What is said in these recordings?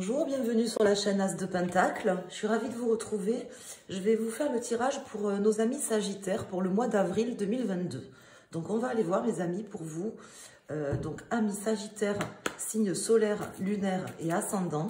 Bonjour, bienvenue sur la chaîne As de Pentacle. Je suis ravie de vous retrouver. Je vais vous faire le tirage pour nos amis Sagittaires pour le mois d'avril 2022. Donc on va aller voir mes amis pour vous. Donc amis Sagittaires, signes solaires, lunaires et ascendants.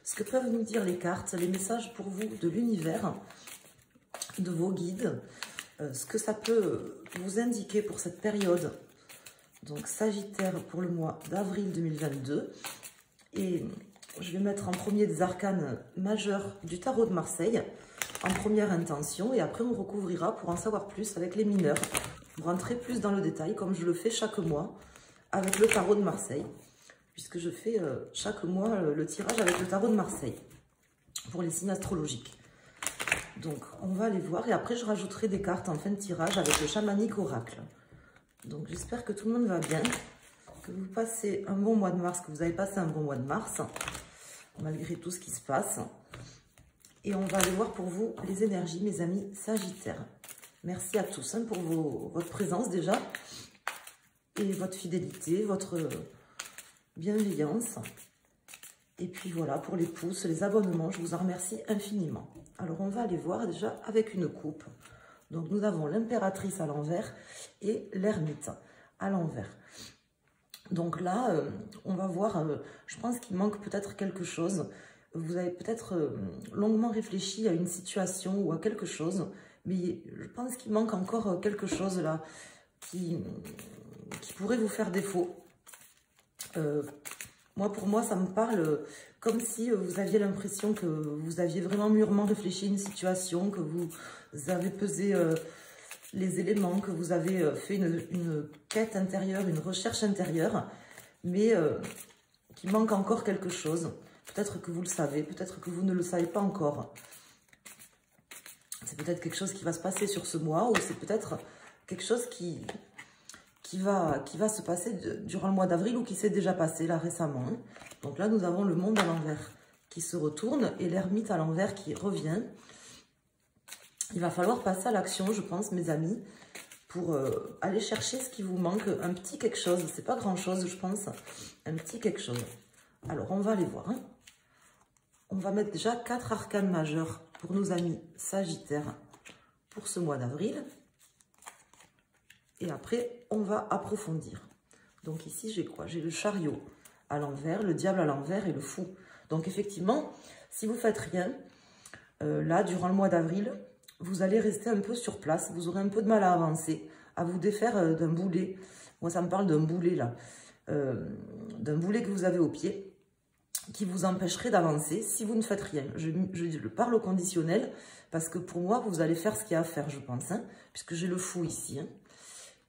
Ce que peuvent nous dire les cartes, les messages pour vous de l'univers, de vos guides. Ce que ça peut vous indiquer pour cette période. Donc Sagittaire pour le mois d'avril 2022. Et je vais mettre en premier des arcanes majeurs du tarot de Marseille, en première intention, et après on recouvrira pour en savoir plus avec les mineurs, pour rentrer plus dans le détail, comme je le fais chaque mois avec le tarot de Marseille, puisque je fais chaque mois le tirage avec le tarot de Marseille, pour les signes astrologiques. Donc on va aller voir, et après je rajouterai des cartes en fin de tirage avec le chamanique oracle. Donc j'espère que tout le monde va bien, que vous passez un bon mois de mars, que vous avez passé un bon mois de mars, malgré tout ce qui se passe. Et on va aller voir pour vous les énergies, mes amis Sagittaires. Merci à tous pour votre présence déjà, et votre fidélité, votre bienveillance. Et puis voilà, pour les pouces, les abonnements, je vous en remercie infiniment. Alors on va aller voir déjà avec une coupe. Donc nous avons l'impératrice à l'envers et l'ermite à l'envers. Donc là, on va voir, je pense qu'il manque peut-être quelque chose. Vous avez peut-être longuement réfléchi à une situation ou à quelque chose, mais je pense qu'il manque encore quelque chose là qui pourrait vous faire défaut. Pour moi, ça me parle comme si vous aviez l'impression que vous aviez vraiment mûrement réfléchi à une situation, que vous avez pesé les éléments, que vous avez fait une quête intérieure, une recherche intérieure, mais qu'il manque encore quelque chose. Peut-être que vous le savez, peut-être que vous ne le savez pas encore. C'est peut-être quelque chose qui va se passer sur ce mois, ou c'est peut-être quelque chose qui va se passer durant le mois d'avril, ou qui s'est déjà passé là récemment. Donc là, nous avons le monde à l'envers qui se retourne et l'ermite à l'envers qui revient. Il va falloir passer à l'action, je pense, mes amis, pour aller chercher ce qui vous manque, un petit quelque chose. C'est pas grand-chose, je pense, un petit quelque chose. Alors, on va aller voir. On va mettre déjà 4 arcanes majeurs pour nos amis Sagittaires pour ce mois d'avril. Et après, on va approfondir. Donc ici, j'ai quoi? J'ai le chariot à l'envers, le diable à l'envers et le fou. Donc effectivement, si vous ne faites rien, là, durant le mois d'avril, vous allez rester un peu sur place. Vous aurez un peu de mal à avancer, à vous défaire d'un boulet. Moi, ça me parle d'un boulet, là. D'un boulet que vous avez au pied, qui vous empêcherait d'avancer si vous ne faites rien. Je parle au conditionnel, parce que pour moi, vous allez faire ce qu'il y a à faire, je pense, puisque j'ai le fou ici,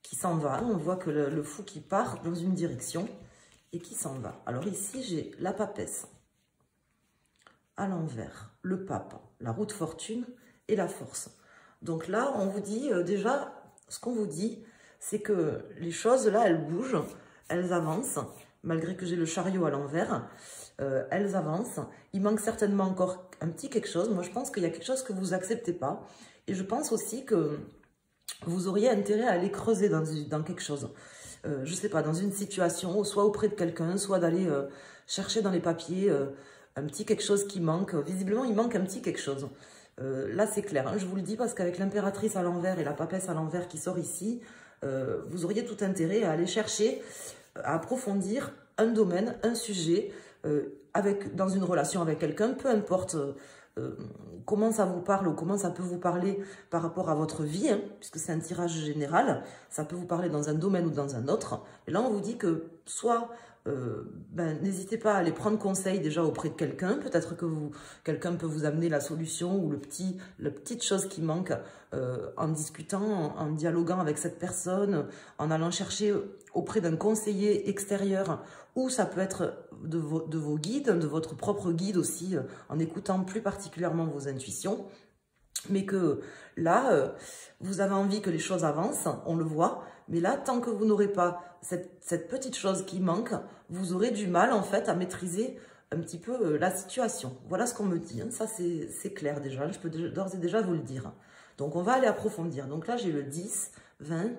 qui s'en va. On voit que le fou qui part dans une direction et qui s'en va. Alors ici, j'ai la papesse à l'envers, le pape, la roue de fortune et la force. Donc là, on vous dit déjà, ce qu'on vous dit, c'est que les choses là, elles bougent, elles avancent, malgré que j'ai le chariot à l'envers, elles avancent. Il manque certainement encore un petit quelque chose. Moi, je pense qu'il y a quelque chose que vous n'acceptez pas. Et je pense aussi que vous auriez intérêt à aller creuser dans quelque chose. Je ne sais pas, dans une situation, soit auprès de quelqu'un, soit d'aller chercher dans les papiers un petit quelque chose qui manque. Visiblement, il manque un petit quelque chose. Là, c'est clair, je vous le dis, parce qu'avec l'impératrice à l'envers et la papesse à l'envers qui sort ici, vous auriez tout intérêt à aller chercher, à approfondir un domaine, un sujet, dans une relation avec quelqu'un, peu importe comment ça vous parle ou comment ça peut vous parler par rapport à votre vie, puisque c'est un tirage général, ça peut vous parler dans un domaine ou dans un autre. Et là, on vous dit que soit n'hésitez pas à aller prendre conseil déjà auprès de quelqu'un, peut-être que quelqu'un peut vous amener la solution ou la petite chose qui manque en discutant, en dialoguant avec cette personne, en allant chercher auprès d'un conseiller extérieur, ou ça peut être de vos guides, de votre propre guide aussi, en écoutant plus particulièrement vos intuitions. Mais que là, vous avez envie que les choses avancent, on le voit, mais là, tant que vous n'aurez pas cette petite chose qui manque, vous aurez du mal, en fait, à maîtriser un petit peu la situation. Voilà ce qu'on me dit, ça c'est clair déjà, je peux d'ores et déjà vous le dire. Donc, on va aller approfondir. Donc là, j'ai le 10, 20,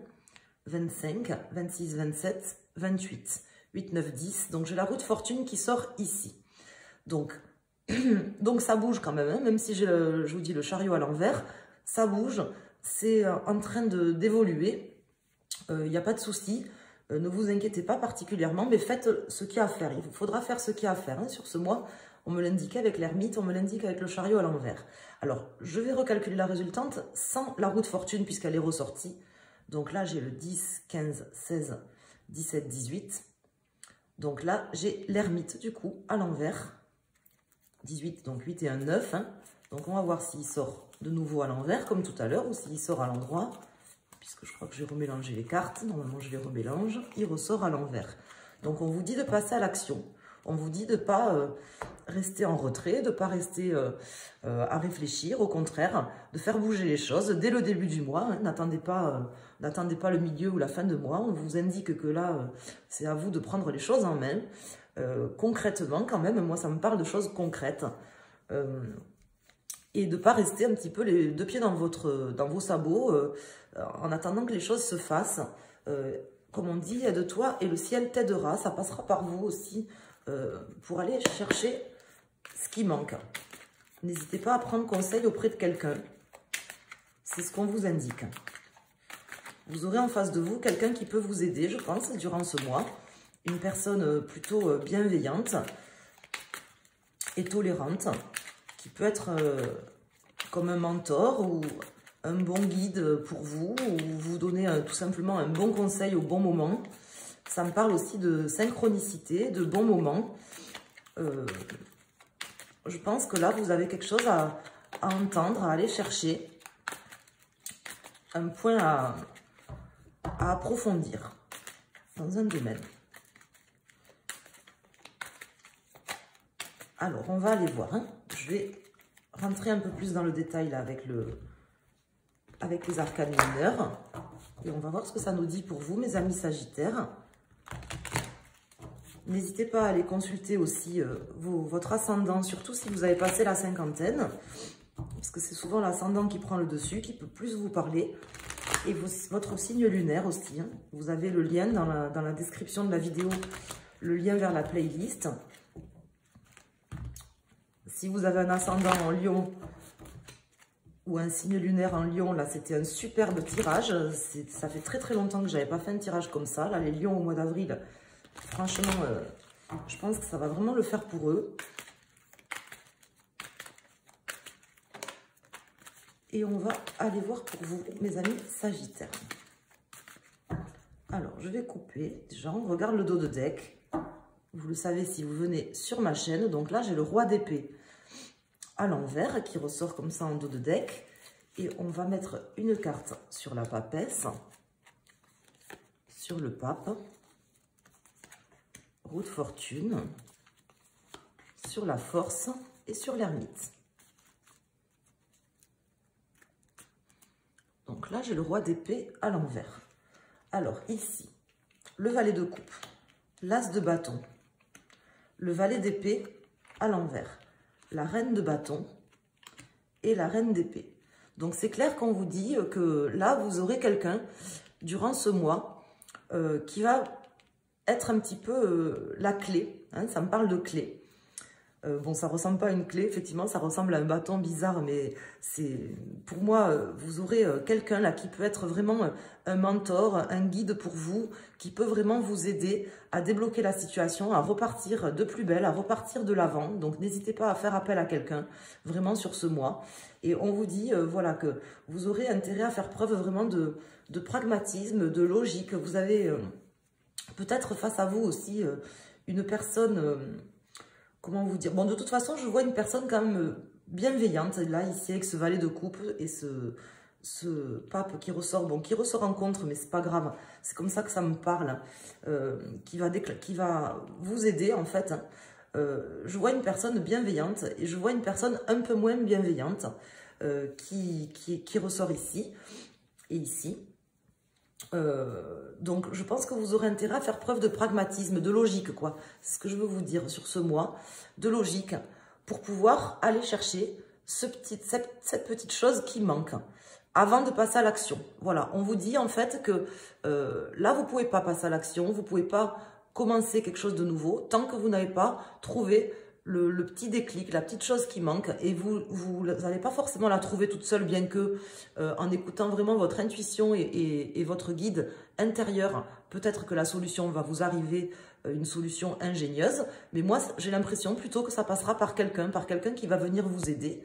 25, 26, 27, 28, 8, 9, 10. Donc, j'ai la roue de fortune qui sort ici. Donc, donc ça bouge quand même, hein, même si je vous dis le chariot à l'envers, ça bouge, c'est en train d'évoluer, il n'y a pas de souci, ne vous inquiétez pas particulièrement, mais faites ce qu'il y a à faire, il faudra faire ce qu'il y a à faire hein, sur ce mois. On me l'indiquait avec l'ermite, on me l'indique avec le chariot à l'envers. Alors, je vais recalculer la résultante sans la roue de fortune puisqu'elle est ressortie. Donc là, j'ai le 10, 15, 16, 17, 18. Donc là, j'ai l'ermite du coup à l'envers. 18, donc 8 et 1, 9. Hein. Donc on va voir s'il sort de nouveau à l'envers comme tout à l'heure ou s'il sort à l'endroit. Puisque je crois que j'ai remélangé les cartes. Normalement, je les remélange. Il ressort à l'envers. Donc on vous dit de passer à l'action. On vous dit de ne pas rester en retrait, de ne pas rester à réfléchir, au contraire, de faire bouger les choses dès le début du mois. Hein. N'attendez pas le milieu ou la fin de mois. On vous indique que là, c'est à vous de prendre les choses en main. Concrètement, quand même, moi, ça me parle de choses concrètes. Et de ne pas rester un petit peu les deux pieds dans vos sabots en attendant que les choses se fassent. Comme on dit, aide-toi et le ciel t'aidera. Ça passera par vous aussi. Pour aller chercher ce qui manque. N'hésitez pas à prendre conseil auprès de quelqu'un. C'est ce qu'on vous indique. Vous aurez en face de vous quelqu'un qui peut vous aider, je pense, durant ce mois. Une personne plutôt bienveillante et tolérante, qui peut être comme un mentor ou un bon guide pour vous, ou vous donner tout simplement un bon conseil au bon moment. Ça me parle aussi de synchronicité, de bons moments. Je pense que là, vous avez quelque chose à entendre, à aller chercher. Un point à approfondir dans un domaine. Alors, on va aller voir. Hein. Je vais rentrer un peu plus dans le détail là, avec les arcanes mineurs. Et on va voir ce que ça nous dit pour vous, mes amis sagittaires. N'hésitez pas à aller consulter aussi votre ascendant, surtout si vous avez passé la cinquantaine, parce que c'est souvent l'ascendant qui prend le dessus, qui peut plus vous parler, et votre signe lunaire aussi. Hein. Vous avez le lien dans la description de la vidéo, le lien vers la playlist. Si vous avez un ascendant en Lion ou un signe lunaire en Lion, là c'était un superbe tirage. Ça fait très très longtemps que je n'avais pas fait un tirage comme ça. Là les Lions au mois d'avril, franchement, je pense que ça va vraiment le faire pour eux. Et on va aller voir pour vous, mes amis sagittaires. Alors, je vais couper. Déjà, on regarde le dos de deck. Vous le savez si vous venez sur ma chaîne. Donc là, j'ai le roi d'épée à l'envers qui ressort comme ça en dos de deck. Et on va mettre une carte sur la papesse, sur le pape, roue de fortune, sur la force et sur l'ermite. Donc là, j'ai le roi d'épée à l'envers. Alors ici, le valet de coupe, l'as de bâton, le valet d'épée à l'envers, la reine de bâton et la reine d'épée. Donc c'est clair qu'on vous dit que là, vous aurez quelqu'un durant ce mois qui va être un petit peu la clé. Hein, ça me parle de clé. Bon, ça ressemble pas à une clé, effectivement, ça ressemble à un bâton bizarre, mais c'est pour moi, vous aurez quelqu'un là qui peut être vraiment un mentor, un guide pour vous, qui peut vraiment vous aider à débloquer la situation, à repartir de plus belle, à repartir de l'avant. Donc, n'hésitez pas à faire appel à quelqu'un, vraiment sur ce mois. Et on vous dit, voilà, que vous aurez intérêt à faire preuve vraiment de pragmatisme, de logique. Vous avez peut-être face à vous aussi une personne... Comment vous dire? Bon, de toute façon, je vois une personne quand même bienveillante, là, ici, avec ce valet de coupe et ce pape qui ressort. Bon, qui ressort en contre, mais c'est pas grave. C'est comme ça que ça me parle. Qui va vous aider, en fait. Je vois une personne bienveillante et je vois une personne un peu moins bienveillante qui ressort ici et ici. Donc, je pense que vous aurez intérêt à faire preuve de pragmatisme, de logique, quoi. C'est ce que je veux vous dire sur ce mois, de logique, pour pouvoir aller chercher cette petite chose qui manque avant de passer à l'action. Voilà, on vous dit en fait que là, vous ne pouvez pas passer à l'action, vous ne pouvez pas commencer quelque chose de nouveau tant que vous n'avez pas trouvé le petit déclic, la petite chose qui manque, et vous n'allez pas forcément la trouver toute seule, bien que en écoutant vraiment votre intuition et votre guide intérieur, peut-être que la solution va vous arriver, une solution ingénieuse, mais moi j'ai l'impression plutôt que ça passera par quelqu'un qui va venir vous aider.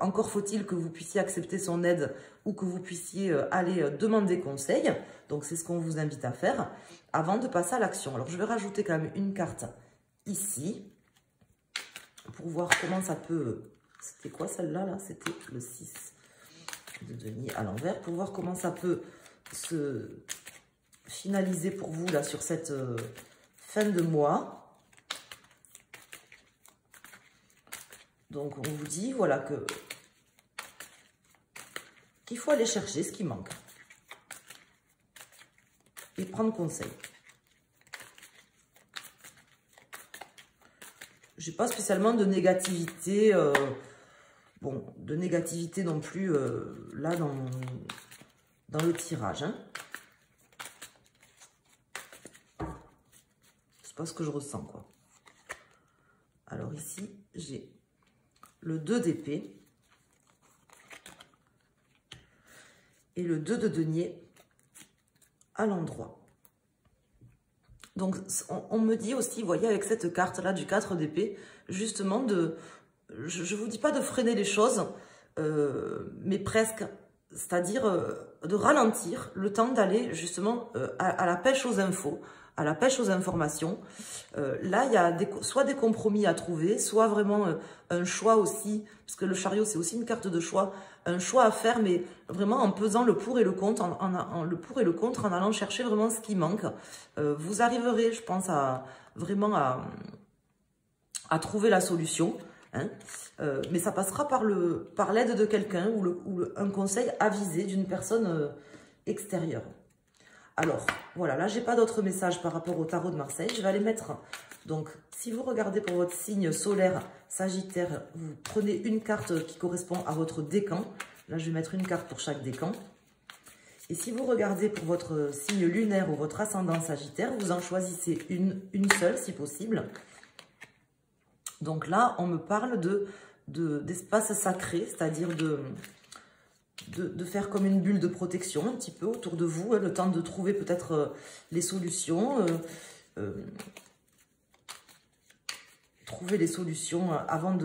Encore faut-il que vous puissiez accepter son aide ou que vous puissiez aller demander conseil. Donc c'est ce qu'on vous invite à faire avant de passer à l'action. Alors je vais rajouter quand même une carte ici pour voir comment ça peut... C'était quoi celle-là là, c'était le 6 de denier à l'envers, pour voir comment ça peut se finaliser pour vous là sur cette fin de mois. Donc, on vous dit, voilà, qu'il faut aller chercher ce qui manque. Et prendre conseil. Je n'ai pas spécialement de négativité, bon, de négativité non plus, là, dans le tirage. Hein. C'est pas ce que je ressens, quoi. Alors, ici, j'ai... le 2 d'épée et le 2 de denier à l'endroit. Donc, on me dit aussi, vous voyez, avec cette carte-là du 4 d'épée, justement, je ne vous dis pas de freiner les choses, mais presque, c'est-à-dire de ralentir le temps d'aller justement à la pêche aux infos, à la pêche aux informations. Là, il y a soit des compromis à trouver, soit vraiment un choix aussi, parce que le chariot, c'est aussi une carte de choix, un choix à faire, mais vraiment en pesant le pour et le contre, en allant chercher vraiment ce qui manque. Vous arriverez, je pense, vraiment à trouver la solution. Hein. Mais ça passera par l'aide de quelqu'un ou un conseil avisé d'une personne extérieure. Alors, voilà, là, j'ai pas d'autres messages par rapport au tarot de Marseille. Je vais aller mettre, donc, si vous regardez pour votre signe solaire Sagittaire, vous prenez une carte qui correspond à votre décan. Là, je vais mettre une carte pour chaque décan. Et si vous regardez pour votre signe lunaire ou votre ascendant Sagittaire, vous en choisissez une seule, si possible. Donc là, on me parle d'espace sacré, c'est-à-dire de faire comme une bulle de protection un petit peu autour de vous, hein, le temps de trouver peut-être les solutions, trouver les solutions avant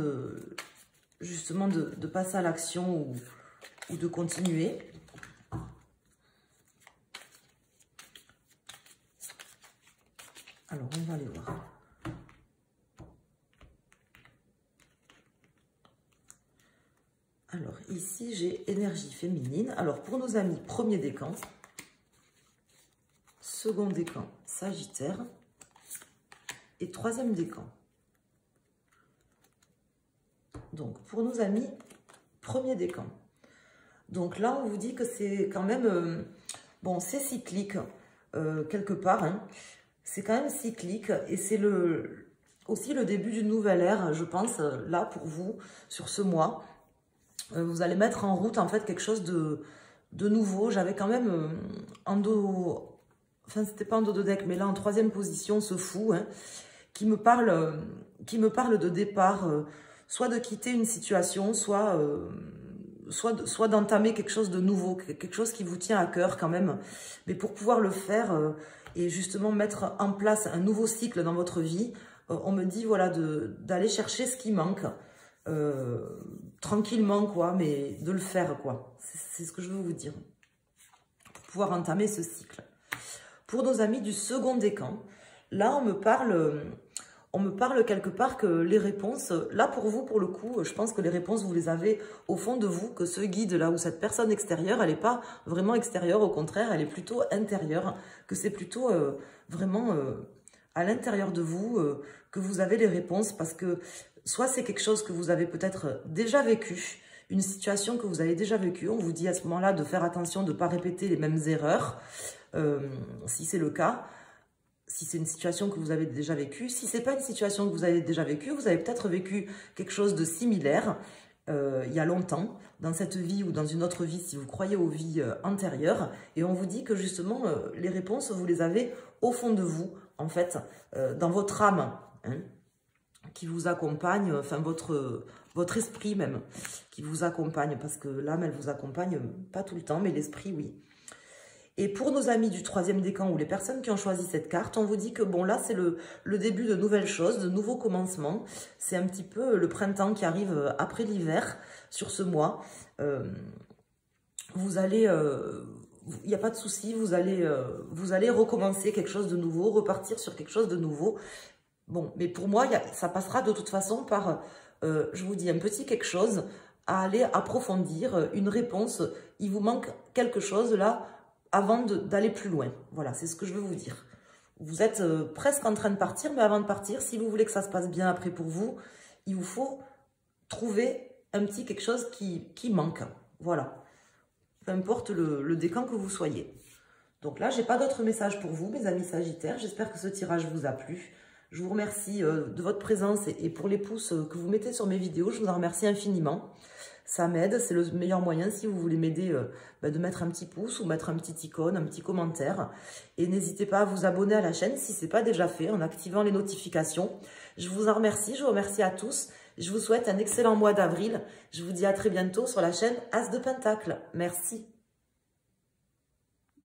justement de passer à l'action ou de continuer. Alors, on va aller voir. Alors, ici, j'ai énergie féminine. Alors, pour nos amis, premier décan, second décan, Sagittaire, et troisième décan. Donc, pour nos amis, premier décan. Donc là, on vous dit que c'est quand même... bon, c'est cyclique, quelque part. Hein. C'est quand même cyclique, et c'est aussi le début d'une nouvelle ère, je pense, là, pour vous, sur ce mois. Vous allez mettre en route, en fait, quelque chose de nouveau. J'avais quand même en dos... Enfin, c'était pas en dos de deck, mais là, en troisième position, ce fou, hein, qui me parle de départ, soit de quitter une situation, soit d'entamer quelque chose de nouveau, quelque chose qui vous tient à cœur quand même. Mais pour pouvoir le faire et justement mettre en place un nouveau cycle dans votre vie, on me dit, voilà, d'aller chercher ce qui manque. Tranquillement, quoi, mais de le faire, quoi. C'est ce que je veux vous dire. Pour pouvoir entamer ce cycle. Pour nos amis du second décan, là, on me parle quelque part que les réponses, là, pour vous, pour le coup, je pense que les réponses, vous les avez au fond de vous, que ce guide, là, ou cette personne extérieure, elle n'est pas vraiment extérieure, au contraire, elle est plutôt intérieure, que c'est plutôt vraiment à l'intérieur de vous que vous avez les réponses, parce que soit c'est quelque chose que vous avez peut-être déjà vécu, une situation que vous avez déjà vécue. On vous dit à ce moment-là de faire attention de ne pas répéter les mêmes erreurs, si c'est le cas. Si c'est une situation que vous avez déjà vécue. Si ce n'est pas une situation que vous avez déjà vécue, vous avez peut-être vécu quelque chose de similaire il y a longtemps, dans cette vie ou dans une autre vie, si vous croyez aux vies antérieures. Et on vous dit que justement, les réponses, vous les avez au fond de vous, en fait, dans votre âme, hein. qui vous accompagne, enfin votre esprit même, qui vous accompagne, parce que l'âme, elle vous accompagne pas tout le temps, mais l'esprit, oui. Et pour nos amis du 3e décan ou les personnes qui ont choisi cette carte, on vous dit que bon, là, c'est le début de nouvelles choses, de nouveaux commencements. C'est un petit peu le printemps qui arrive après l'hiver sur ce mois. Vous allez, il n'y a pas de souci, vous allez recommencer quelque chose de nouveau, repartir sur quelque chose de nouveau. Bon, mais pour moi, ça passera de toute façon par, je vous dis, un petit quelque chose à aller approfondir, une réponse. Il vous manque quelque chose là, avant d'aller plus loin. Voilà, c'est ce que je veux vous dire. Vous êtes presque en train de partir, mais avant de partir, si vous voulez que ça se passe bien après pour vous, il vous faut trouver un petit quelque chose qui manque. Voilà. Peu importe le décan que vous soyez. Donc là, j'ai pas d'autres messages pour vous, mes amis Sagittaires. J'espère que ce tirage vous a plu. Je vous remercie de votre présence et pour les pouces que vous mettez sur mes vidéos. Je vous en remercie infiniment. Ça m'aide, c'est le meilleur moyen si vous voulez m'aider de mettre un petit pouce ou mettre un petit icône, un petit commentaire. Et n'hésitez pas à vous abonner à la chaîne si ce n'est pas déjà fait en activant les notifications. Je vous en remercie, je vous remercie à tous. Je vous souhaite un excellent mois d'avril. Je vous dis à très bientôt sur la chaîne As de Pentacle. Merci.